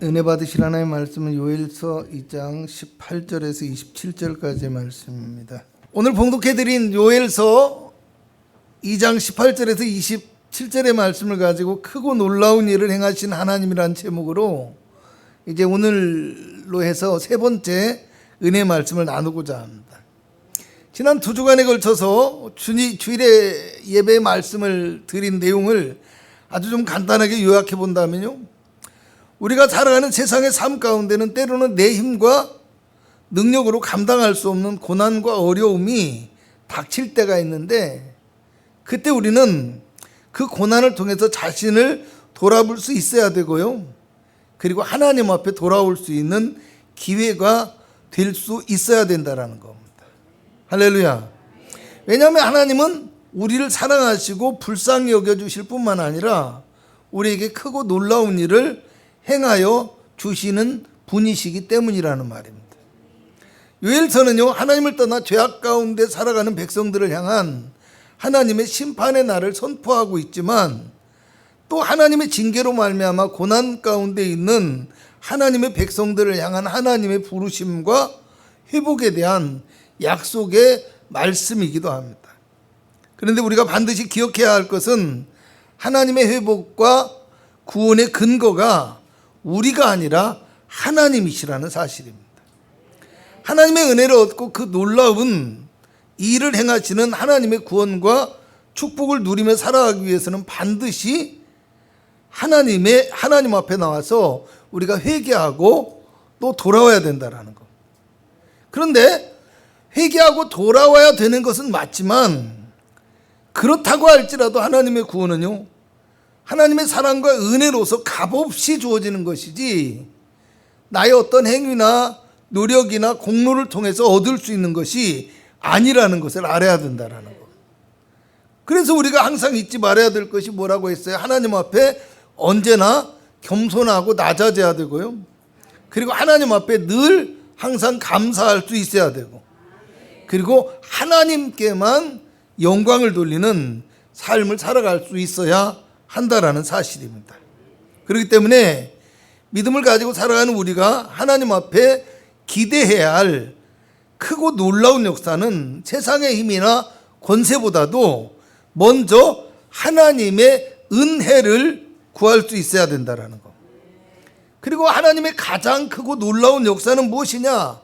은혜 받으실 하나님의 말씀은 요엘서 2장 18절에서 27절까지의 말씀입니다. 오늘 봉독해드린 요엘서 2장 18절에서 27절의 말씀을 가지고 크고 놀라운 일을 행하신 하나님이라는 제목으로 이제 오늘로 해서 세 번째 은혜 말씀을 나누고자 합니다. 지난 2주간에 걸쳐서 주일에 예배의 말씀을 드린 내용을 아주 좀 간단하게 요약해 본다면요, 우리가 살아가는 세상의 삶 가운데는 때로는 내 힘과 능력으로 감당할 수 없는 고난과 어려움이 닥칠 때가 있는데, 그때 우리는 그 고난을 통해서 자신을 돌아볼 수 있어야 되고요, 그리고 하나님 앞에 돌아올 수 있는 기회가 될 수 있어야 된다는 겁니다. 할렐루야. 왜냐하면 하나님은 우리를 사랑하시고 불쌍히 여겨주실 뿐만 아니라 우리에게 크고 놀라운 일을 행하여 주시는 분이시기 때문이라는 말입니다. 요엘서는요, 하나님을 떠나 죄악 가운데 살아가는 백성들을 향한 하나님의 심판의 날을 선포하고 있지만, 또 하나님의 징계로 말미암아 고난 가운데 있는 하나님의 백성들을 향한 하나님의 부르심과 회복에 대한 약속의 말씀이기도 합니다. 그런데 우리가 반드시 기억해야 할 것은 하나님의 회복과 구원의 근거가 우리가 아니라 하나님이시라는 사실입니다. 하나님의 은혜를 얻고 그 놀라운 일을 행하시는 하나님의 구원과 축복을 누리며 살아가기 위해서는 반드시 하나님 앞에 나와서 우리가 회개하고 또 돌아와야 된다는 것. 그런데 회개하고 돌아와야 되는 것은 맞지만, 그렇다고 할지라도 하나님의 구원은요, 하나님의 사랑과 은혜로서 값없이 주어지는 것이지 나의 어떤 행위나 노력이나 공로를 통해서 얻을 수 있는 것이 아니라는 것을 알아야 된다는 것. 그래서 우리가 항상 잊지 말아야 될 것이 뭐라고 했어요? 하나님 앞에 언제나 겸손하고 낮아져야 되고요, 그리고 하나님 앞에 늘 항상 감사할 수 있어야 되고, 그리고 하나님께만 영광을 돌리는 삶을 살아갈 수 있어야 한다라는 사실입니다. 그렇기 때문에 믿음을 가지고 살아가는 우리가 하나님 앞에 기대해야 할 크고 놀라운 역사는 세상의 힘이나 권세보다도 먼저 하나님의 은혜를 구할 수 있어야 된다는 것. 그리고 하나님의 가장 크고 놀라운 역사는 무엇이냐?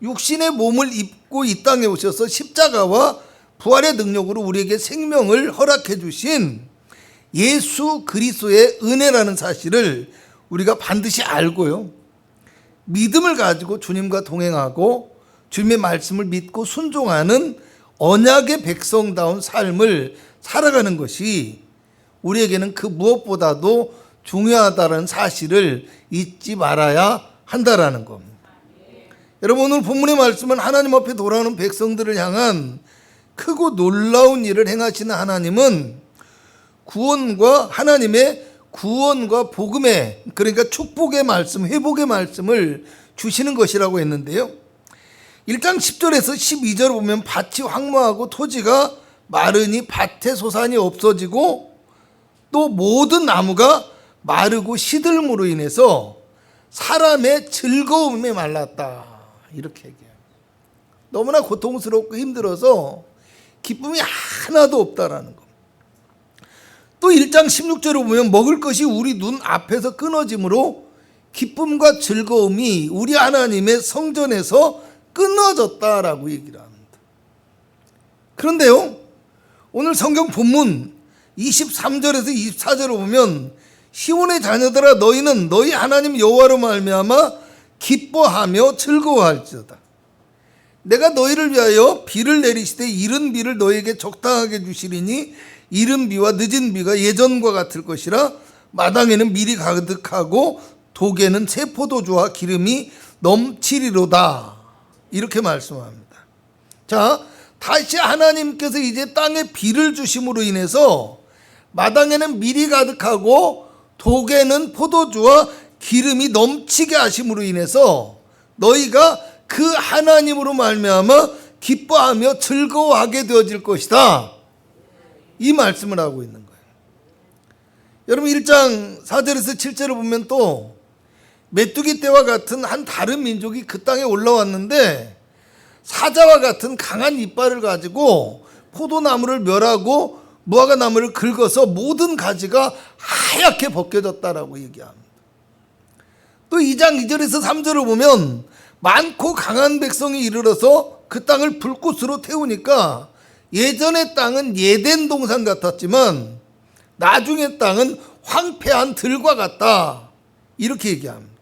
육신의 몸을 입고 이 땅에 오셔서 십자가와 부활의 능력으로 우리에게 생명을 허락해 주신 예수 그리스도의 은혜라는 사실을 우리가 반드시 알고요, 믿음을 가지고 주님과 동행하고 주님의 말씀을 믿고 순종하는 언약의 백성다운 삶을 살아가는 것이 우리에게는 그 무엇보다도 중요하다는 사실을 잊지 말아야 한다라는 겁니다. 여러분, 오늘 본문의 말씀은 하나님 앞에 돌아오는 백성들을 향한 크고 놀라운 일을 행하시는 하나님은 하나님의 구원과 복음의, 그러니까 축복의 말씀, 회복의 말씀을 주시는 것이라고 했는데요, 1장 10절에서 12절을 보면 밭이 황무하고 토지가 마르니 밭의 소산이 없어지고 또 모든 나무가 마르고 시들므로 인해서 사람의 즐거움에 말랐다, 이렇게 얘기해요. 너무나 고통스럽고 힘들어서 기쁨이 하나도 없다라는 것. 또 1장 16절을 보면 먹을 것이 우리 눈 앞에서 끊어짐으로 기쁨과 즐거움이 우리 하나님의 성전에서 끊어졌다라고 얘기를 합니다. 그런데요, 오늘 성경 본문 23절에서 24절을 보면 시온의 자녀들아, 너희는 너희 하나님 여호와로 말미암아 기뻐하며 즐거워할지어다. 내가 너희를 위하여 비를 내리시되 이른 비를 너희에게 적당하게 주시리니 이른 비와 늦은 비가 예전과 같을 것이라. 마당에는 밀이 가득하고 독에는 새 포도주와 기름이 넘치리로다, 이렇게 말씀합니다. 자, 다시 하나님께서 이제 땅에 비를 주심으로 인해서 마당에는 밀이 가득하고 독에는 포도주와 기름이 넘치게 하심으로 인해서 너희가 그 하나님으로 말미암아 기뻐하며 즐거워하게 되어질 것이다, 이 말씀을 하고 있는 거예요. 여러분, 1장 4절에서 7절을 보면 또 메뚜기 떼와 같은 한 다른 민족이 그 땅에 올라왔는데 사자와 같은 강한 이빨을 가지고 포도나무를 멸하고 무화과 나무를 긁어서 모든 가지가 하얗게 벗겨졌다라고 얘기합니다. 또 2장 2절에서 3절을 보면 많고 강한 백성이 이르러서 그 땅을 불꽃으로 태우니까 예전의 땅은 예덴 동산 같았지만 나중의 땅은 황폐한 들과 같다, 이렇게 얘기합니다.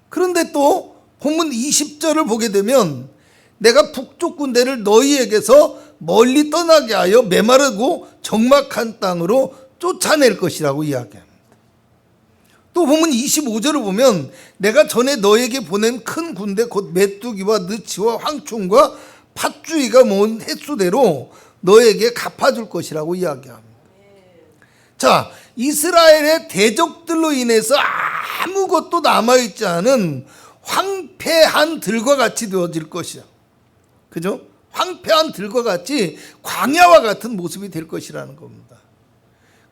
그런데 또 본문 20절을 보게 되면 내가 북쪽 군대를 너희에게서 멀리 떠나게 하여 메마르고 적막한 땅으로 쫓아낼 것이라고 이야기합니다. 또 본문 25절을 보면 내가 전에 너에게 보낸 큰 군대 곧 메뚜기와 느치와 황충과 팥주의가 모은 횟수대로 너에게 갚아줄 것이라고 이야기합니다. 자, 이스라엘의 대적들로 인해서 아무것도 남아있지 않은 황폐한 들과 같이 되어질 것이야. 그죠? 황폐한 들과 같이 광야와 같은 모습이 될 것이라는 겁니다.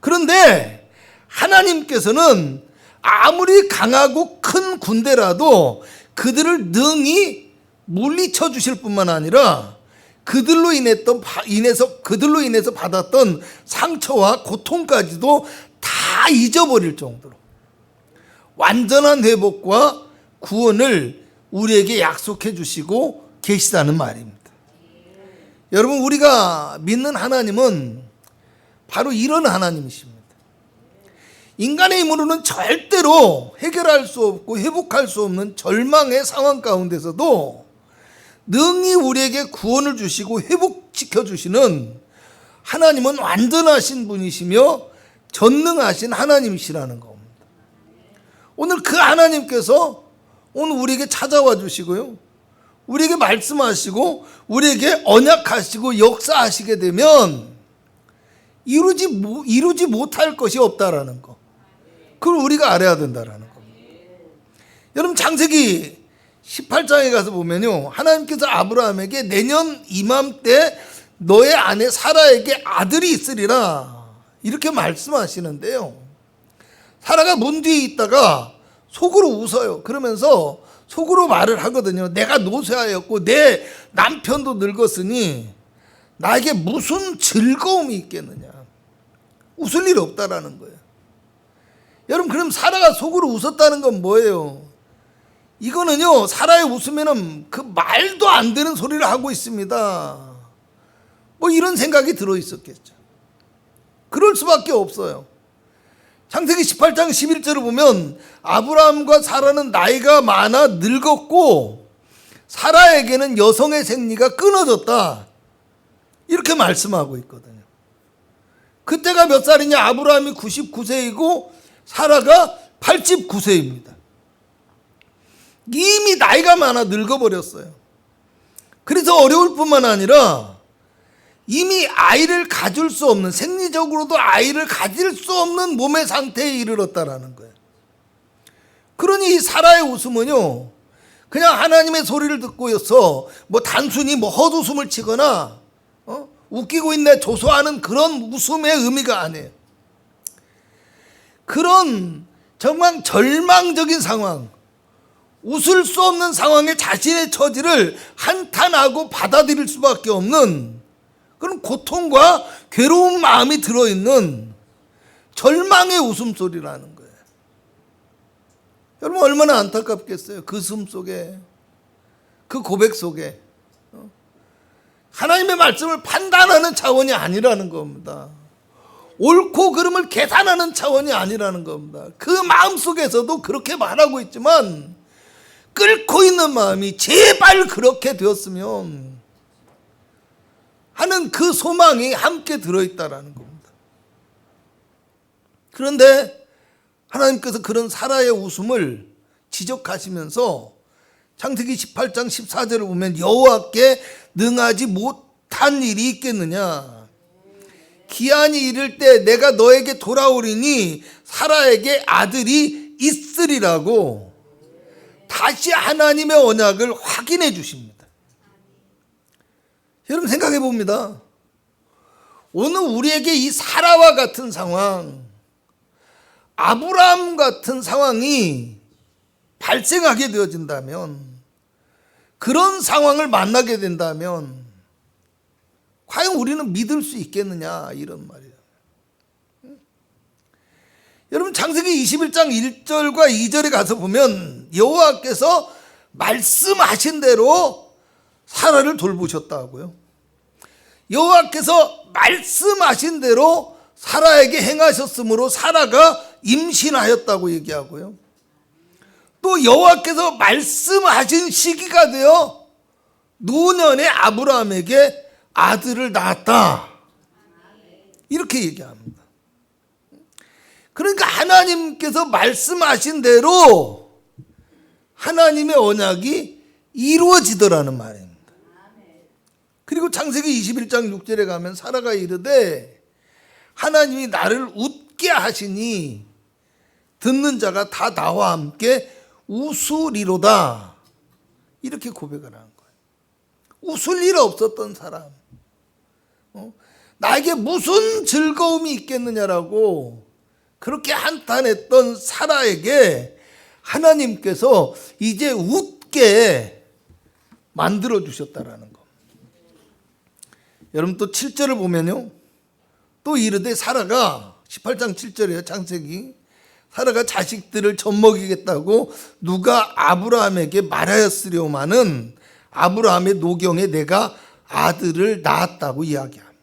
그런데 하나님께서는 아무리 강하고 큰 군대라도 그들을 능히 물리쳐 주실 뿐만 아니라 그들로 인해서 받았던 상처와 고통까지도 다 잊어버릴 정도로 완전한 회복과 구원을 우리에게 약속해 주시고 계시다는 말입니다. 여러분, 우리가 믿는 하나님은 바로 이런 하나님이십니다. 인간의 힘으로는 절대로 해결할 수 없고 회복할 수 없는 절망의 상황 가운데서도 능히 우리에게 구원을 주시고 회복시켜 주시는 하나님은 완전하신 분이시며 전능하신 하나님이시라는 겁니다. 오늘 그 하나님께서 오늘 우리에게 찾아와 주시고요, 우리에게 말씀하시고 우리에게 언약하시고 역사하시게 되면 이루지 못할 것이 없다라는 거, 그걸 우리가 알아야 된다라는 겁니다. 여러분, 창세기 18장에 가서 보면요, 하나님께서 아브라함에게 내년 이맘때 너의 아내 사라에게 아들이 있으리라, 이렇게 말씀하시는데요, 사라가 문 뒤에 있다가 속으로 웃어요. 그러면서 속으로 말을 하거든요. 내가 노쇠하였고 내 남편도 늙었으니 나에게 무슨 즐거움이 있겠느냐. 웃을 일 없다라는 거예요. 여러분, 그럼 사라가 속으로 웃었다는 건 뭐예요? 이거는요, 사라의 웃으면은 그 말도 안 되는 소리를 하고 있습니다, 뭐 이런 생각이 들어 있었겠죠. 그럴 수밖에 없어요. 창세기 18장 11절을 보면 아브라함과 사라는 나이가 많아 늙었고 사라에게는 여성의 생리가 끊어졌다, 이렇게 말씀하고 있거든요. 그때가 몇 살이냐? 아브라함이 99세이고 사라가 89세입니다. 이미 나이가 많아 늙어버렸어요. 그래서 어려울 뿐만 아니라 이미 아이를 가질 수 없는, 생리적으로도 아이를 가질 수 없는 몸의 상태에 이르렀다라는 거예요. 그러니 이 사라의 웃음은요, 그냥 하나님의 소리를 듣고서 뭐 단순히 뭐 헛웃음을 치거나 웃기고 있네 조소하는 그런 웃음의 의미가 아니에요. 그런 정말 절망적인 상황, 웃을 수 없는 상황에 자신의 처지를 한탄하고 받아들일 수밖에 없는 그런 고통과 괴로운 마음이 들어있는 절망의 웃음소리라는 거예요. 여러분, 얼마나 안타깝겠어요. 그 숨 속에, 그 고백 속에 하나님의 말씀을 판단하는 차원이 아니라는 겁니다. 옳고 그름을 계산하는 차원이 아니라는 겁니다. 그 마음 속에서도 그렇게 말하고 있지만 끓고 있는 마음이 제발 그렇게 되었으면 하는 그 소망이 함께 들어있다라는 겁니다. 그런데 하나님께서 그런 사라의 웃음을 지적하시면서 창세기 18장 14절을 보면 여호와께 능하지 못한 일이 있겠느냐. 기한이 이를 때 내가 너에게 돌아오리니 사라에게 아들이 있으리라고 다시 하나님의 언약을 확인해 주십니다. 여러분, 생각해 봅니다. 오늘 우리에게 이 사라와 같은 상황, 아브라함 같은 상황이 발생하게 되어진다면, 그런 상황을 만나게 된다면 과연 우리는 믿을 수 있겠느냐, 이런 말이에요. 여러분, 창세기 21장 1절과 2절에 가서 보면 여호와께서 말씀하신 대로 사라를 돌보셨다고요. 여호와께서 말씀하신 대로 사라에게 행하셨으므로 사라가 임신하였다고 얘기하고요. 또 여호와께서 말씀하신 시기가 되어 노년에 아브라함에게 아들을 낳았다, 이렇게 얘기합니다. 그러니까 하나님께서 말씀하신 대로 하나님의 언약이 이루어지더라는 말입니다. 그리고 창세기 21장 6절에 가면 사라가 이르되 하나님이 나를 웃게 하시니 듣는 자가 다 나와 함께 웃으리로다, 이렇게 고백을 하는 거예요. 웃을 일 없었던 사람, 나에게 무슨 즐거움이 있겠느냐라고 그렇게 한탄했던 사라에게 하나님께서 이제 웃게 만들어 주셨다라는 겁니다. 여러분, 또 7절을 보면요, 또 이르되 사라가, 18장 7절이에요, 창세기. 사라가 자식들을 젖먹이겠다고 누가 아브라함에게 말하였으려마는 아브라함의 노경에 내가 아들을 낳았다고 이야기합니다.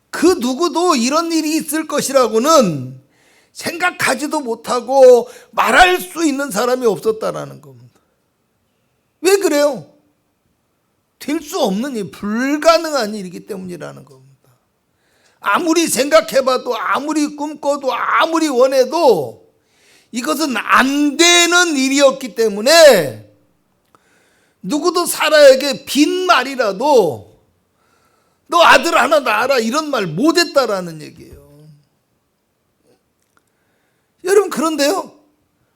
그 누구도 이런 일이 있을 것이라고는 생각하지도 못하고 말할 수 있는 사람이 없었다라는 겁니다. 왜 그래요? 될 수 없는 일, 불가능한 일이기 때문이라는 겁니다. 아무리 생각해봐도, 아무리 꿈꿔도, 아무리 원해도 이것은 안 되는 일이었기 때문에 누구도 사라에게 빈말이라도 너 아들 하나 낳아라, 이런 말 못했다라는 얘기예요. 여러분, 그런데요,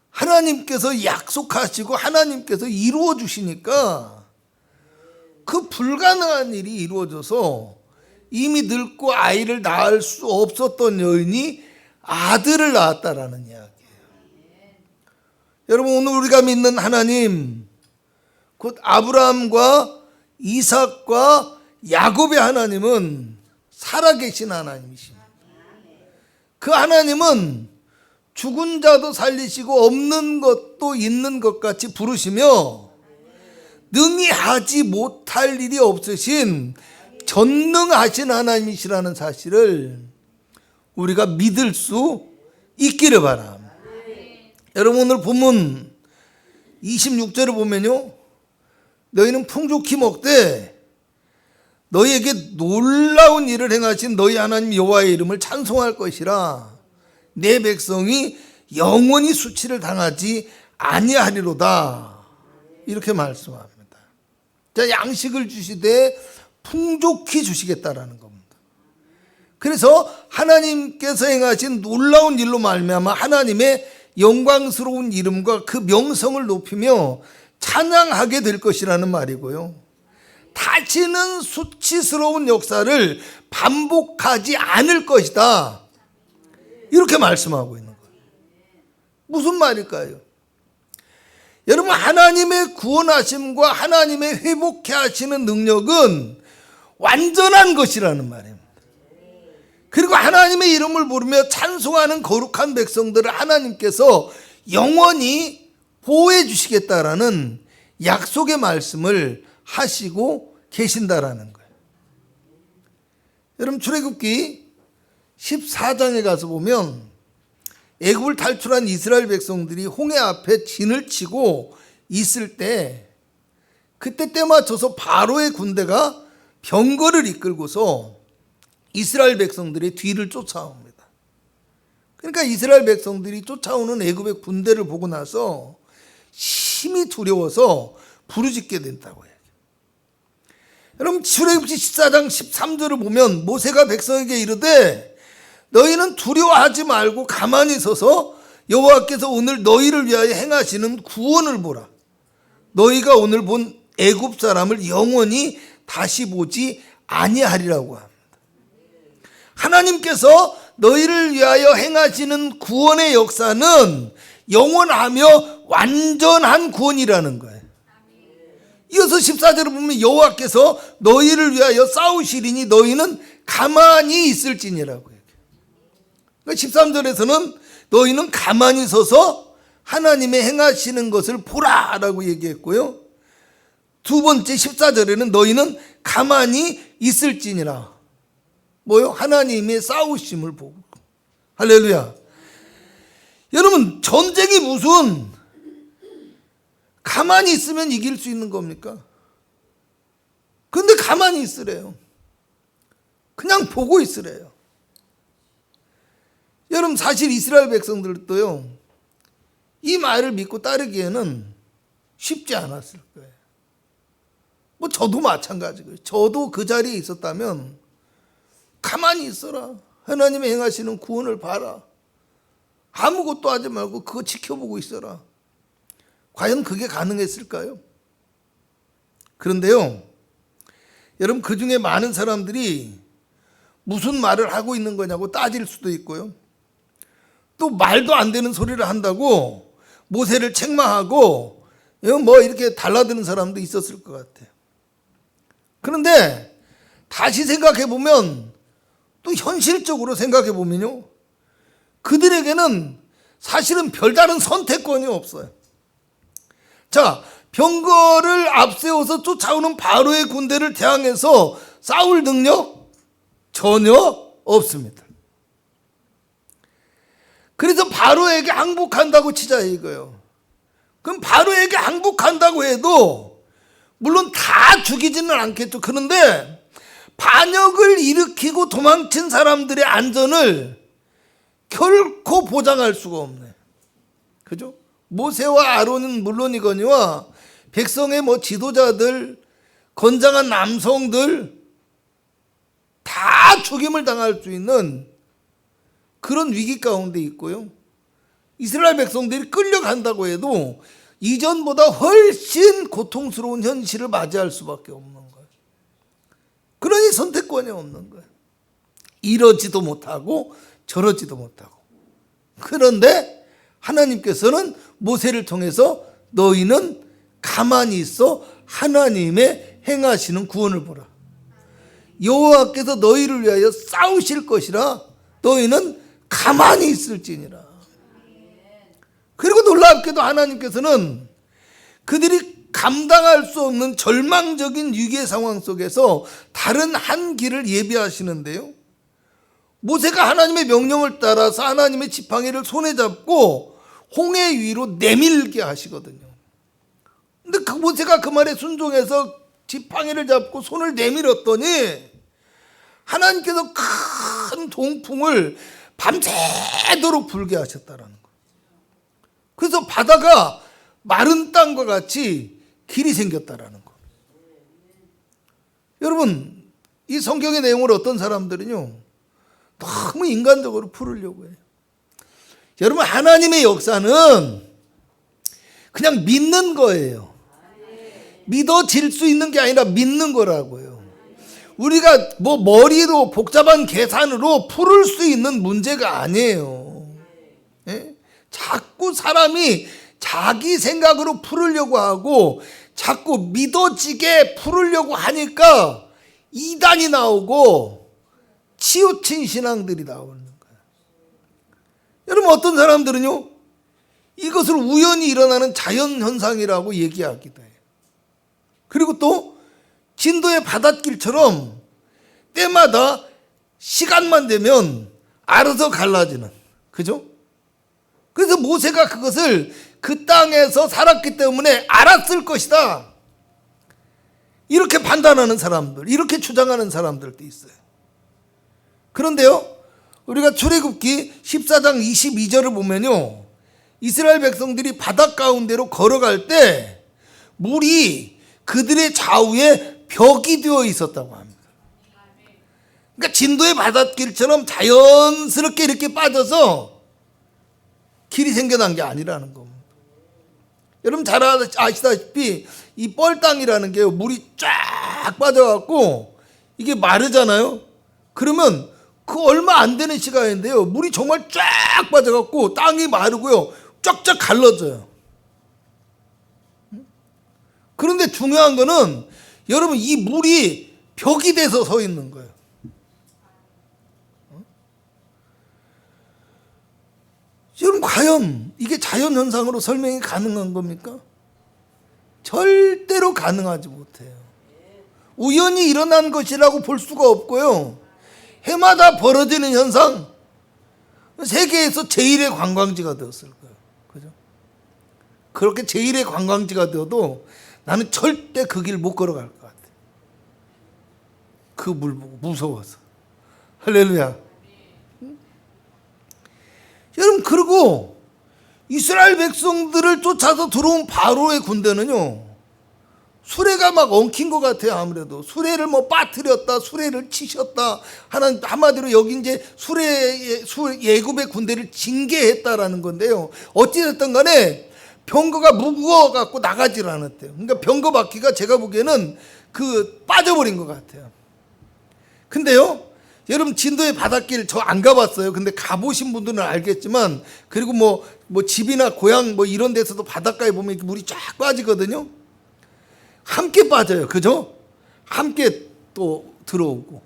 하나님께서 약속하시고 하나님께서 이루어 주시니까 그 불가능한 일이 이루어져서 이미 늙고 아이를 낳을 수 없었던 여인이 아들을 낳았다라는 이야기예요. 여러분, 오늘 우리가 믿는 하나님, 곧 아브라함과 이삭과 야곱의 하나님은 살아계신 하나님이십니다. 그 하나님은 죽은 자도 살리시고 없는 것도 있는 것 같이 부르시며 능히 하지 못할 일이 없으신 전능하신 하나님이시라는 사실을 우리가 믿을 수 있기를 바랍니다. 여러분, 오늘 본문 26절을 보면요, 너희는 풍족히 먹되 너희에게 놀라운 일을 행하신 너희 하나님 여호와의 이름을 찬송할 것이라 내 백성이 영원히 수치를 당하지 아니하리로다, 이렇게 말씀합니다. 자, 양식을 주시되 풍족히 주시겠다라는 겁니다. 그래서 하나님께서 행하신 놀라운 일로 말미암아 하나님의 영광스러운 이름과 그 명성을 높이며 찬양하게 될 것이라는 말이고요, 다시는 수치스러운 역사를 반복하지 않을 것이다, 이렇게 말씀하고 있는 거예요. 무슨 말일까요? 여러분, 하나님의 구원하심과 하나님의 회복해 하시는 능력은 완전한 것이라는 말입니다. 그리고 하나님의 이름을 부르며 찬송하는 거룩한 백성들을 하나님께서 영원히 보호해 주시겠다라는 약속의 말씀을 하시고 계신다라는 거예요. 여러분, 출애굽기 14장에 가서 보면 애굽을 탈출한 이스라엘 백성들이 홍해 앞에 진을 치고 있을 때, 그때 때 맞춰서 바로의 군대가 병거를 이끌고서 이스라엘 백성들의 뒤를 쫓아옵니다. 그러니까 이스라엘 백성들이 쫓아오는 애굽의 군대를 보고 나서 심히 두려워서 부르짖게 된다고 해요. 여러분, 출애굽기 14장 13절을 보면 모세가 백성에게 이르되 너희는 두려워하지 말고 가만히 서서 여호와께서 오늘 너희를 위하여 행하시는 구원을 보라. 너희가 오늘 본 애굽 사람을 영원히 다시 보지 아니하리라고 합니다. 하나님께서 너희를 위하여 행하시는 구원의 역사는 영원하며 완전한 구원이라는 거예요. 이어서 14절을 보면 여호와께서 너희를 위하여 싸우시리니 너희는 가만히 있을지니라고 얘기해요. 그러니까 13절에서는 너희는 가만히 서서 하나님의 행하시는 것을 보라라고 얘기했고요. 두 번째 14절에는 너희는 가만히 있을지니라. 뭐요? 하나님의 싸우심을 보고. 할렐루야. 여러분, 전쟁이 무슨 가만히 있으면 이길 수 있는 겁니까? 근데 가만히 있으래요. 그냥 보고 있으래요. 여러분, 사실 이스라엘 백성들도요, 이 말을 믿고 따르기에는 쉽지 않았을 거예요. 뭐 저도 마찬가지고요. 저도 그 자리에 있었다면 가만히 있어라. 하나님의 행하시는 구원을 봐라. 아무것도 하지 말고 그거 지켜보고 있어라. 과연 그게 가능했을까요? 그런데요, 여러분, 그 중에 많은 사람들이 무슨 말을 하고 있는 거냐고 따질 수도 있고요. 또 말도 안 되는 소리를 한다고 모세를 책망하고 뭐 이렇게 달라드는 사람도 있었을 것 같아요. 그런데 다시 생각해 보면, 또 현실적으로 생각해 보면요, 그들에게는 사실은 별다른 선택권이 없어요. 자, 병거를 앞세워서 쫓아오는 바로의 군대를 대항해서 싸울 능력 전혀 없습니다. 그래서 바로에게 항복한다고 치자 이거예요. 그럼 바로에게 항복한다고 해도 물론 다 죽이지는 않겠죠. 그런데 반역을 일으키고 도망친 사람들의 안전을 결코 보장할 수가 없네. 그죠? 모세와 아론은 물론이거니와 백성의 뭐 지도자들, 건장한 남성들 다 죽임을 당할 수 있는 그런 위기 가운데 있고요. 이스라엘 백성들이 끌려간다고 해도 이전보다 훨씬 고통스러운 현실을 맞이할 수밖에 없는 거예요. 그러니 선택권이 없는 거예요. 이러지도 못하고 저러지도 못하고. 그런데 하나님께서는 모세를 통해서 너희는 가만히 있어 하나님의 행하시는 구원을 보라. 여호와께서 너희를 위하여 싸우실 것이라 너희는 가만히 있을지니라. 그리고 놀랍게도 하나님께서는 그들이 감당할 수 없는 절망적인 위기의 상황 속에서 다른 한 길을 예비하시는데요, 모세가 하나님의 명령을 따라서 하나님의 지팡이를 손에 잡고 홍해 위로 내밀게 하시거든요. 근데 그 모세가 그 말에 순종해서 지팡이를 잡고 손을 내밀었더니 하나님께서 큰 동풍을 밤새도록 불게 하셨다라는 거예요. 그래서 바다가 마른 땅과 같이 길이 생겼다라는 거예요. 여러분, 이 성경의 내용을 어떤 사람들은요, 너무 인간적으로 풀으려고 해요. 여러분, 하나님의 역사는 그냥 믿는 거예요. 믿어질 수 있는 게 아니라 믿는 거라고요. 우리가 뭐 머리로 복잡한 계산으로 풀을 수 있는 문제가 아니에요. 예? 자꾸 사람이 자기 생각으로 풀으려고 하고 자꾸 믿어지게 풀으려고 하니까 이단이 나오고 치우친 신앙들이 나오는 거예요. 여러분, 어떤 사람들은요, 이것을 우연히 일어나는 자연현상이라고 얘기하기도 해요. 그리고 또 진도의 바닷길처럼 때마다 시간만 되면 알아서 갈라지는, 그죠? 그래서 모세가 그것을 그 땅에서 살았기 때문에 알았을 것이다, 이렇게 판단하는 사람들, 이렇게 주장하는 사람들도 있어요. 그런데요, 우리가 출애굽기 14장 22절을 보면요, 이스라엘 백성들이 바다 가운데로 걸어갈 때 물이 그들의 좌우에 벽이 되어 있었다고 합니다. 그러니까 진도의 바닷길처럼 자연스럽게 이렇게 빠져서 길이 생겨난 게 아니라는 겁니다. 여러분 잘 아시다시피 이 뻘땅이라는 게 물이 쫙 빠져갖고 이게 마르잖아요. 그러면 그 얼마 안 되는 시간인데요, 물이 정말 쫙 빠져갖고 땅이 마르고요, 쫙쫙 갈라져요. 그런데 중요한 거는 여러분 이 물이 벽이 돼서 서 있는 거예요. 여러분 과연 이게 자연현상으로 설명이 가능한 겁니까? 절대로 가능하지 못해요. 우연히 일어난 것이라고 볼 수가 없고요. 해마다 벌어지는 현상, 세계에서 제일의 관광지가 되었을 거예요. 그죠? 그렇게 제일의 관광지가 되어도 나는 절대 그 길 못 걸어갈 것 같아요. 그 물 보고 무서워서. 할렐루야. 여러분, 그리고 이스라엘 백성들을 쫓아서 들어온 바로의 군대는요, 수레가 막 엉킨 것 같아요. 아무래도 수레를 뭐 빠뜨렸다, 수레를 치셨다 하는, 한마디로 여기 이제 예굽의 군대를 징계했다라는 건데요. 어찌됐든 간에 병거가 무거워 갖고 나가질 않았대요. 그러니까 병거 바퀴가 제가 보기에는 빠져버린 것 같아요. 근데요, 여러분 진도의 바닷길 저 안 가봤어요. 근데 가보신 분들은 알겠지만, 그리고 뭐 집이나 고향 뭐 이런 데서도 바닷가에 보면 이렇게 물이 쫙 빠지거든요. 함께 빠져요. 그죠? 함께 또 들어오고.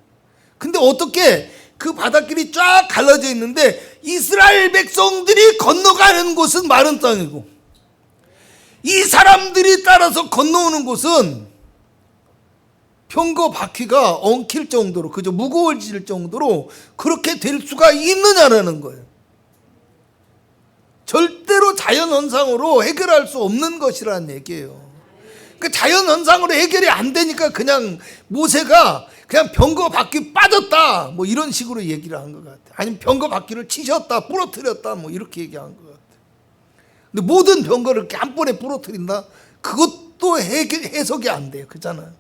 근데 어떻게 그 바닷길이 쫙 갈라져 있는데 이스라엘 백성들이 건너가는 곳은 마른 땅이고, 이 사람들이 따라서 건너오는 곳은 병거 바퀴가 엉킬 정도로, 그저 무거워질 정도로 그렇게 될 수가 있느냐라는 거예요. 절대로 자연현상으로 해결할 수 없는 것이라는 얘기예요. 그러니까 자연현상으로 해결이 안 되니까 그냥 모세가 그냥 병거 바퀴 빠졌다 뭐 이런 식으로 얘기를 한 것 같아요. 아니면 병거 바퀴를 치셨다, 부러뜨렸다 뭐 이렇게 얘기한 것 같아요. 근데 모든 병거를 이렇게 한 번에 부러뜨린다? 그것도 해석이 안 돼요. 그잖아요.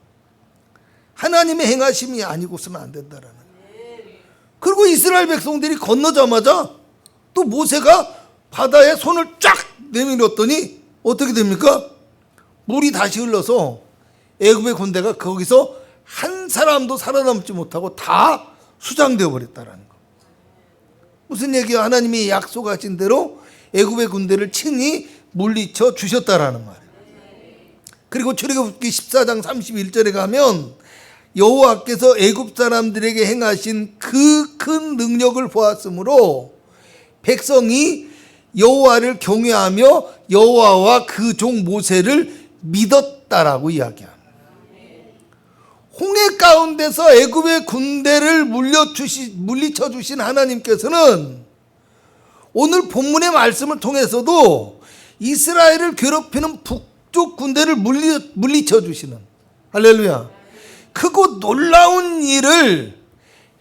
하나님의 행하심이 아니고서는 안 된다라는 거예요. 그리고 이스라엘 백성들이 건너자마자 또 모세가 바다에 손을 쫙 내밀었더니 어떻게 됩니까? 물이 다시 흘러서 애굽의 군대가 거기서 한 사람도 살아남지 못하고 다 수장되어 버렸다라는 거. 무슨 얘기야? 하나님이 약속하신 대로 애굽의 군대를 친히 물리쳐 주셨다라는 말이에요. 그리고 출애굽기 14장 31절에 가면 여호와께서 애굽 사람들에게 행하신 그 큰 능력을 보았으므로 백성이 여호와를 경외하며 여호와와 그 종 모세를 믿었다라고 이야기합니다. 홍해 가운데서 애굽의 군대를 물리쳐 주신 하나님께서는 오늘 본문의 말씀을 통해서도 이스라엘을 괴롭히는 북쪽 군대를 물리쳐 주시는, 할렐루야, 크고 놀라운 일을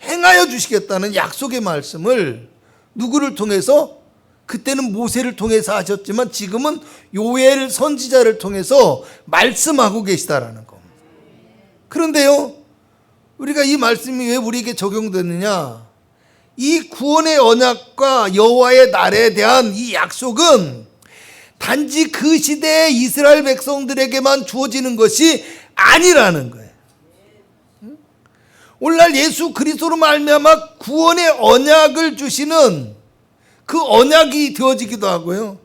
행하여 주시겠다는 약속의 말씀을 누구를 통해서? 그때는 모세를 통해서 하셨지만 지금은 요엘 선지자를 통해서 말씀하고 계시다라는 겁니다. 그런데요, 우리가 이 말씀이 왜 우리에게 적용되느냐? 이 구원의 언약과 여호와의 날에 대한 이 약속은 단지 그 시대의 이스라엘 백성들에게만 주어지는 것이 아니라는 거예요. 오늘날 예수 그리스도로 말미암아 구원의 언약을 주시는 그 언약이 되어지기도 하고요.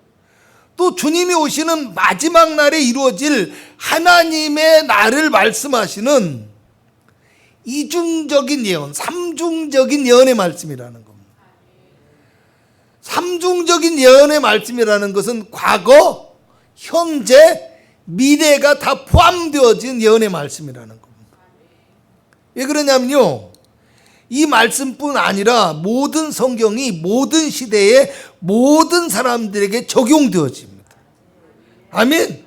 또 주님이 오시는 마지막 날에 이루어질 하나님의 날을 말씀하시는 이중적인 예언, 삼중적인 예언의 말씀이라는 겁니다. 삼중적인 예언의 말씀이라는 것은 과거, 현재, 미래가 다 포함되어진 예언의 말씀이라는 겁니다. 왜 그러냐면요, 이 말씀뿐 아니라 모든 성경이 모든 시대의 모든 사람들에게 적용되어집니다. 아멘.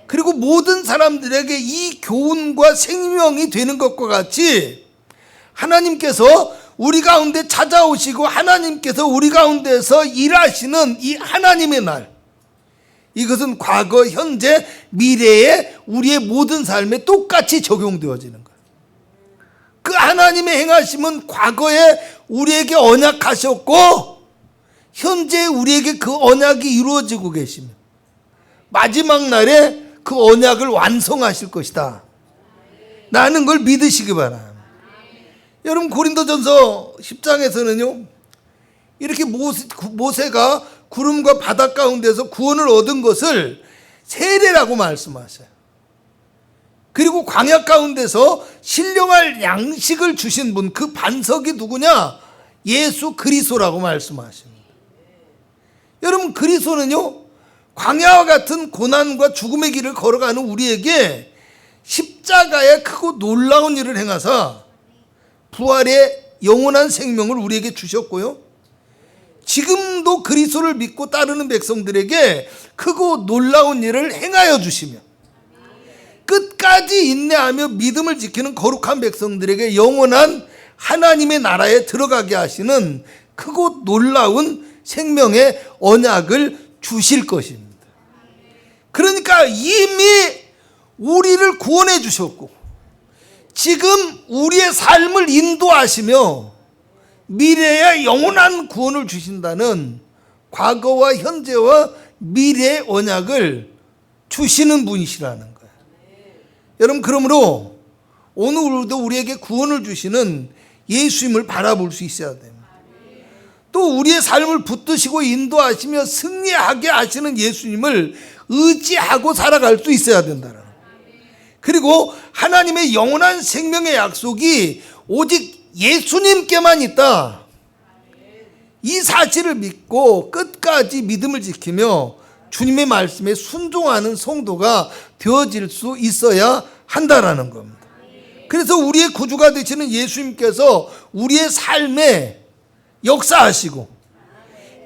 그리고 모든 사람들에게 이 교훈과 생명이 되는 것과 같이 하나님께서 우리 가운데 찾아오시고 하나님께서 우리 가운데서 일하시는 이 하나님의 날, 이것은 과거, 현재, 미래에 우리의 모든 삶에 똑같이 적용되어지는 거예요. 그 하나님의 행하심은 과거에 우리에게 언약하셨고 현재 우리에게 그 언약이 이루어지고 계시며 마지막 날에 그 언약을 완성하실 것이다 라는 걸 믿으시기 바랍니다. 여러분, 고린도전서 10장에서는요 이렇게 모세가 구름과 바다 가운데서 구원을 얻은 것을 세례라고 말씀하셔요. 그리고 광야 가운데서 신령할 양식을 주신 분, 그 반석이 누구냐? 예수 그리스도라고 말씀하십니다. 여러분, 그리스도는요, 광야와 같은 고난과 죽음의 길을 걸어가는 우리에게 십자가의 크고 놀라운 일을 행하사 부활의 영원한 생명을 우리에게 주셨고요, 지금도 그리스도를 믿고 따르는 백성들에게 크고 놀라운 일을 행하여 주시며 끝까지 인내하며 믿음을 지키는 거룩한 백성들에게 영원한 하나님의 나라에 들어가게 하시는 크고 놀라운 생명의 언약을 주실 것입니다. 그러니까 이미 우리를 구원해 주셨고 지금 우리의 삶을 인도하시며 미래에 영원한 구원을 주신다는 과거와 현재와 미래의 언약을 주시는 분이시라는 거예요. 여러분, 그러므로 오늘도 우리에게 구원을 주시는 예수님을 바라볼 수 있어야 됩니다. 또 우리의 삶을 붙드시고 인도하시며 승리하게 하시는 예수님을 의지하고 살아갈 수 있어야 된다는 거예요. 그리고 하나님의 영원한 생명의 약속이 오직 예수님께만 있다, 이 사실을 믿고 끝까지 믿음을 지키며 주님의 말씀에 순종하는 성도가 되어질 수 있어야 한다라는 겁니다. 그래서 우리의 구주가 되시는 예수님께서 우리의 삶에 역사하시고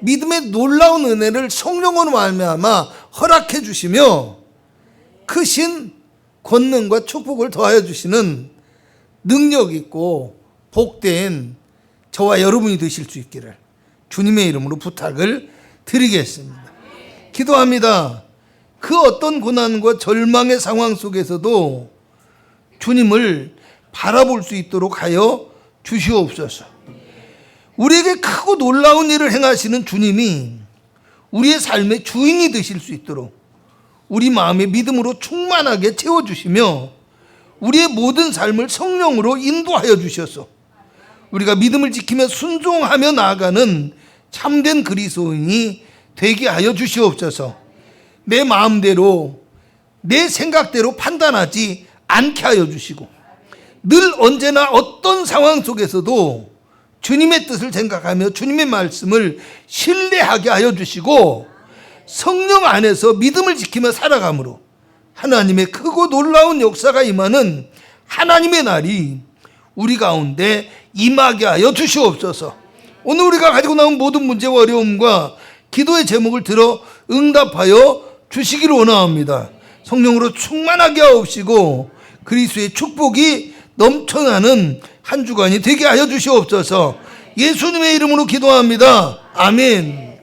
믿음의 놀라운 은혜를 성령으로 말미암아 허락해 주시며 크신 권능과 축복을 더하여 주시는 능력 있고 복된 저와 여러분이 되실 수 있기를 주님의 이름으로 부탁을 드리겠습니다. 기도합니다. 그 어떤 고난과 절망의 상황 속에서도 주님을 바라볼 수 있도록 하여 주시옵소서. 우리에게 크고 놀라운 일을 행하시는 주님이 우리의 삶의 주인이 되실 수 있도록 우리 마음의 믿음으로 충만하게 채워주시며 우리의 모든 삶을 성령으로 인도하여 주셔서 우리가 믿음을 지키며 순종하며 나아가는 참된 그리스도인이 되게 하여 주시옵소서. 내 마음대로 내 생각대로 판단하지 않게 하여 주시고 늘 언제나 어떤 상황 속에서도 주님의 뜻을 생각하며 주님의 말씀을 신뢰하게 하여 주시고 성령 안에서 믿음을 지키며 살아감으로 하나님의 크고 놀라운 역사가 임하는 하나님의 날이 우리 가운데 임하게 하여 주시옵소서. 오늘 우리가 가지고 나온 모든 문제와 어려움과 기도의 제목을 들어 응답하여 주시기를 원합니다. 성령으로 충만하게 하옵시고 그리스도의 축복이 넘쳐나는 한 주간이 되게 하여 주시옵소서. 예수님의 이름으로 기도합니다. 아멘.